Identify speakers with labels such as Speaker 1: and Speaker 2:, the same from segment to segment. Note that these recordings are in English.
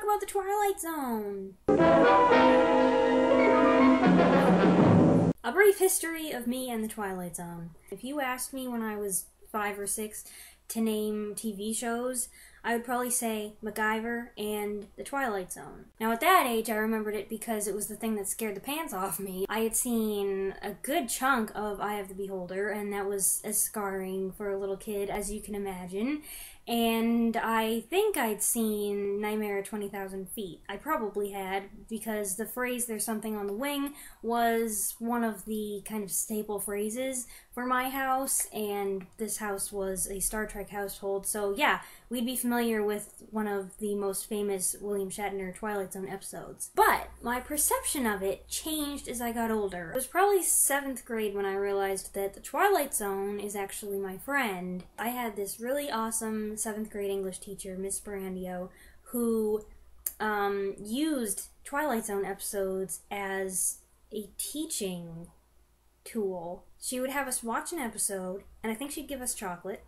Speaker 1: about the Twilight Zone. A brief history of me and the Twilight Zone. If you asked me when I was 5 or 6 to name TV shows, I would probably say MacGyver and The Twilight Zone. Now at that age, I remembered it because it was the thing that scared the pants off me. I had seen a good chunk of Eye of the Beholder, and that was as scarring for a little kid as you can imagine. And I think I'd seen Nightmare at 20,000 Feet. I probably had, because the phrase, "there's something on the wing," was one of the kind of staple phrases for my house, and this house was a Star Trek household, so yeah, we'd be familiar with one of the most famous William Shatner Twilight Zone episodes. But my perception of it changed as I got older. It was probably 7th grade when I realized that the Twilight Zone is actually my friend. I had this really awesome 7th grade English teacher, Miss Brandio, who used Twilight Zone episodes as a teaching tool. She would have us watch an episode, and I think she'd give us chocolate,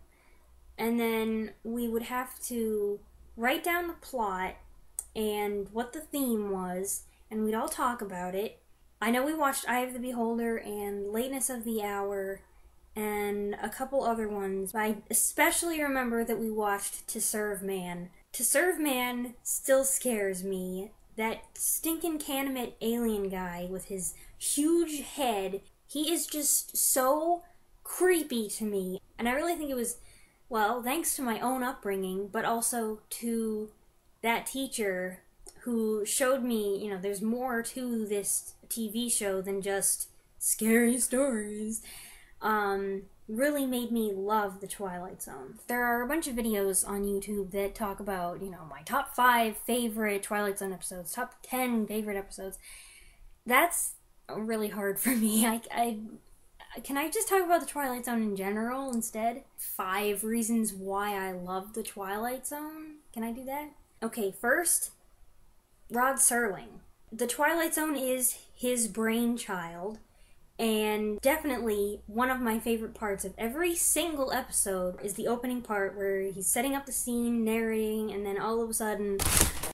Speaker 1: and then we would have to write down the plot and what the theme was, and we'd all talk about it. I know we watched Eye of the Beholder and Lateness of the Hour and a couple other ones, but I especially remember that we watched To Serve Man. To Serve Man still scares me. That stinking Canaanite alien guy with his huge head, he is just so creepy to me. And I really think it was, well, thanks to my own upbringing, but also to that teacher who showed me, you know, there's more to this TV show than just scary stories. Really made me love the Twilight Zone. There are a bunch of videos on YouTube that talk about, you know, my top 5 favorite Twilight Zone episodes, top 10 favorite episodes. That's really hard for me. Can I just talk about the Twilight Zone in general instead? 5 reasons why I love the Twilight Zone? Can I do that? Okay, first, Rod Serling. The Twilight Zone is his brainchild, and definitely one of my favorite parts of every single episode is the opening part where he's setting up the scene, narrating, and then all of a sudden,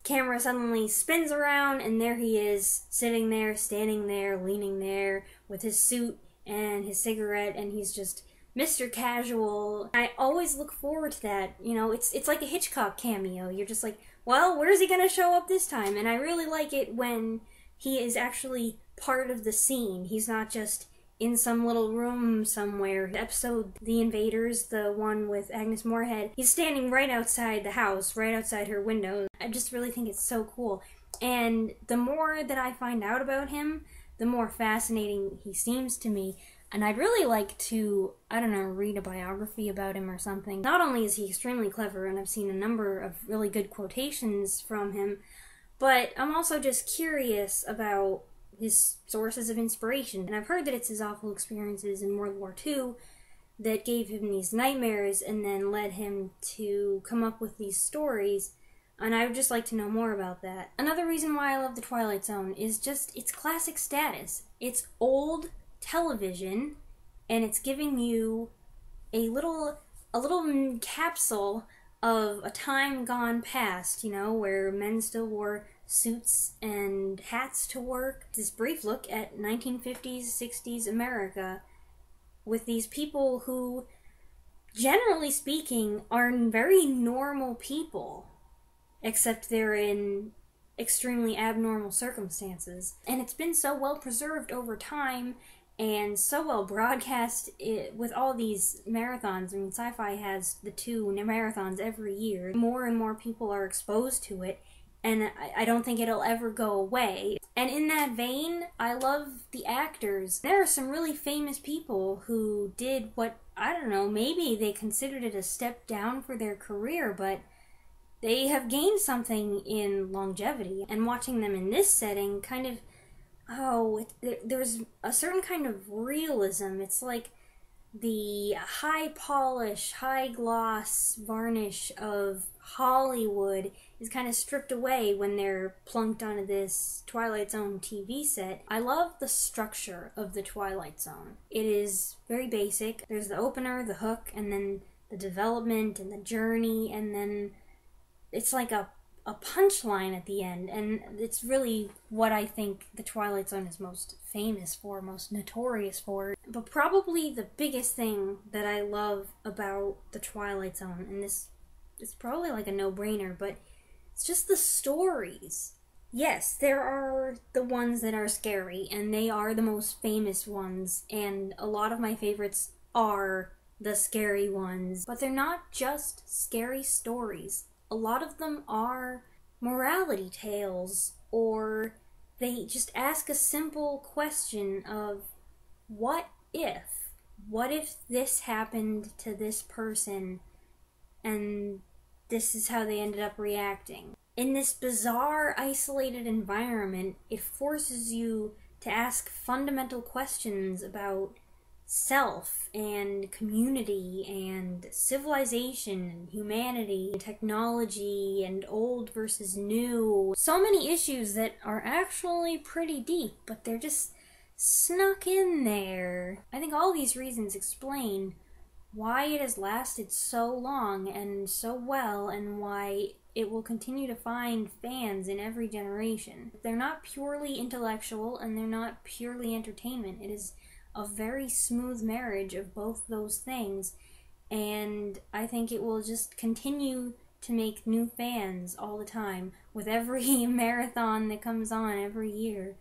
Speaker 1: camera suddenly spins around, and there he is, sitting there, standing there, leaning there, with his suit and his cigarette, and he's just Mr. Casual. I always look forward to that. You know, it's like a Hitchcock cameo. You're just like, well, where's he gonna show up this time? And I really like it when he is actually part of the scene. He's not just in some little room somewhere. The episode The Invaders, the one with Agnes Moorehead, he's standing right outside the house, right outside her window. I just really think it's so cool. And the more that I find out about him, the more fascinating he seems to me. And I'd really like to, I don't know, read a biography about him or something. Not only is he extremely clever, and I've seen a number of really good quotations from him, but I'm also just curious about his sources of inspiration. And I've heard that it's his awful experiences in World War II that gave him these nightmares and then led him to come up with these stories. And I would just like to know more about that. Another reason why I love the Twilight Zone is just its classic status. It's old television, and it's giving you a little capsule of a time gone past, you know, where men still wore suits and hats to work. This brief look at 1950s, 60s America with these people who, generally speaking, are very normal people, except they're in extremely abnormal circumstances. And it's been so well preserved over time and so well broadcast with all these marathons. I mean, Sci-Fi has the 2 marathons every year. More and more people are exposed to it, and I don't think it'll ever go away. And in that vein, I love the actors. There are some really famous people who did what, I don't know, maybe they considered it a step down for their career, but they have gained something in longevity. And watching them in this setting kind of, there's a certain kind of realism. It's like the high polish, high gloss varnish of Hollywood is kind of stripped away when they're plunked onto this Twilight Zone TV set. I love the structure of the Twilight Zone. It is very basic. There's the opener, the hook, and then the development and the journey, and then it's like a a punchline at the end, and it's really what I think the Twilight Zone is most famous for, most notorious for. But probably the biggest thing that I love about the Twilight Zone, and this is probably like a no-brainer, but it's just the stories. Yes, there are the ones that are scary, and they are the most famous ones, and a lot of my favorites are the scary ones, but they're not just scary stories. A lot of them are morality tales, or they just ask a simple question of, what if? What if this happened to this person, and this is how they ended up reacting? In this bizarre, isolated environment, it forces you to ask fundamental questions about self and community and civilization and humanity and technology and old versus new. So many issues that are actually pretty deep, but they're just snuck in there. I think all these reasons explain why it has lasted so long and so well, and why it will continue to find fans in every generation. They're not purely intellectual, and they're not purely entertainment. It is a very smooth marriage of both those things, and I think it will just continue to make new fans all the time with every marathon that comes on every year.